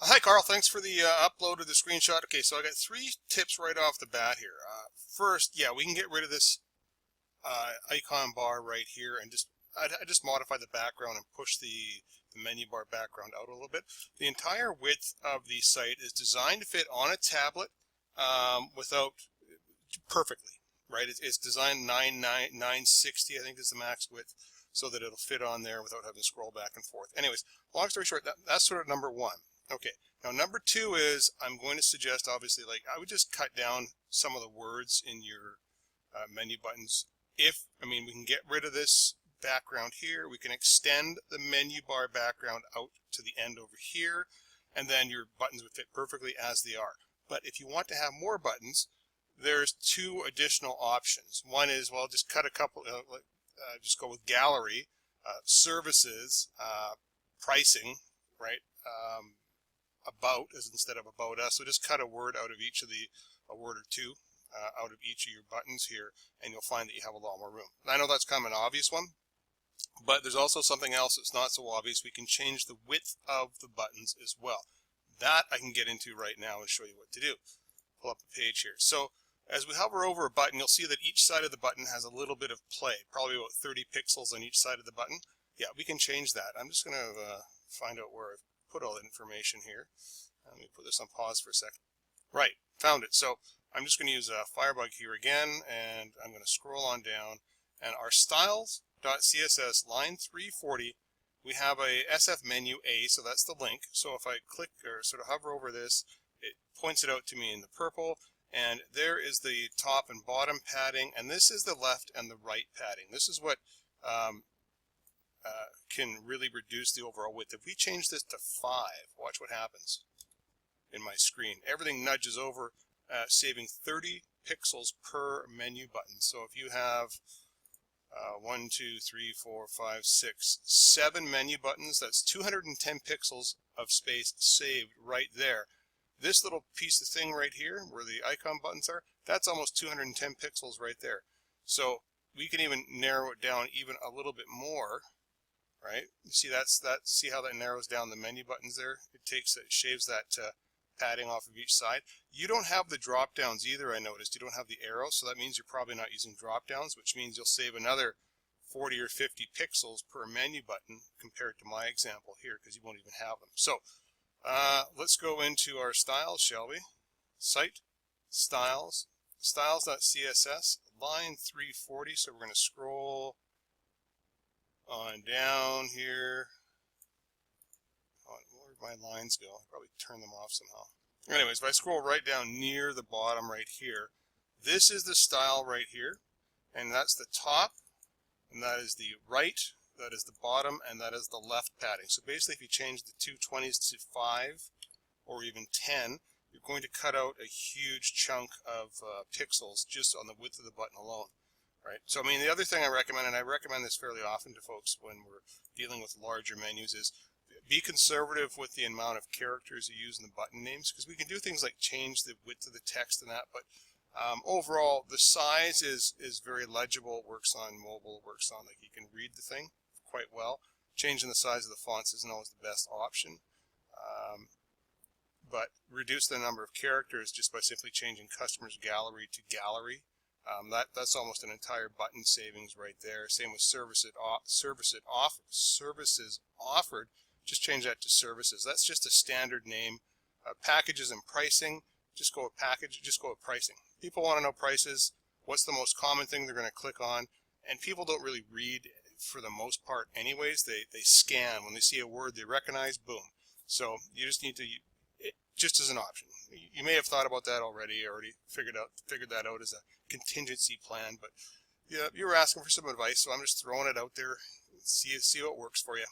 Hi, Carl. Thanks for the upload of the screenshot. Okay, so I got three tips right off the bat here. First, yeah, we can get rid of this icon bar right here and I just modify the background and push the menu bar background out a little bit. The entire width of the site is designed to fit on a tablet without perfectly, right? It's designed 960, I think is the max width, so that it'll fit on there without having to scroll back and forth. Anyways, long story short, that's sort of number one. Okay, now number two is I'm going to suggest, obviously, like I would just cut down some of the words in your menu buttons. We can get rid of this background here. We can extend the menu bar background out to the end over here, and then your buttons would fit perfectly as they are. But if you want to have more buttons, there's two additional options. One is, well, just cut a couple, just go with gallery, services, pricing, right? About is instead of about us. So just cut a word out of each of a word or two out of each of your buttons here, and you'll find that you have a lot more room. And I know that's kind of an obvious one, but there's also something else that's not so obvious. We can change the width of the buttons as well. That I can get into right now and show you what to do. Pull up the page here. So as we hover over a button, you'll see that each side of the button has a little bit of play, probably about 30 pixels on each side of the button. Yeah, we can change that. I'm just going to find out where I've put all the information here. Let me put this on pause for a second. Right, found it. So I'm just going to use Firebug here again, and I'm going to scroll on down. And our styles.css line 340, we have a SF menu A, so that's the link. So if I click or sort of hover over this, it points it out to me in the purple. And there is the top and bottom padding, and this is the left and the right padding. This is what can really reduce the overall width. If we change this to 5, watch what happens in my screen. Everything nudges over, saving 30 pixels per menu button. So if you have 1, 2, 3, 4, 5, 6, 7 menu buttons, that's 210 pixels of space saved right there. This little piece of thing right here, where the icon buttons are, that's almost 210 pixels right there. So we can even narrow it down even a little bit more, right? You see see how that narrows down the menu buttons there? It shaves that padding off of each side. You don't have the drop downs either, I noticed. You don't have the arrow, so that means you're probably not using drop downs, which means you'll save another 40 or 50 pixels per menu button compared to my example here, because you won't even have them. So let's go into our styles, shall we? Site, styles, styles.css, line 340. So we're going to scroll on down here. Where'd my lines go? I'll probably turn them off somehow. Anyways, if I scroll right down near the bottom right here, this is the style right here, and that's the top, and that is the right, that is the bottom, and that is the left padding. So basically, if you change the 220s to 5 or even 10, you're going to cut out a huge chunk of pixels just on the width of the button alone, right? So I mean, the other thing I recommend, and I recommend this fairly often to folks when we're dealing with larger menus, is be conservative with the amount of characters you use in the button names, because we can do things like change the width of the text and that, but overall the size is very legible. It works on mobile, it works on, like, you can read the thing quite well. Changing the size of the fonts isn't always the best option, but reduce the number of characters just by simply changing customers gallery to gallery. That's almost an entire button savings right there. Same with services offered. Just change that to services. That's just a standard name. Packages and pricing, just go with package, just go with pricing. People want to know prices. What's the most common thing they're going to click on? And people don't really read for the most part anyways. They scan. When they see a word they recognize, boom. So you just need to, just as an option. You may have thought about that already figured that out as a contingency plan, but yeah, you were asking for some advice, so I'm just throwing it out there. See what works for you.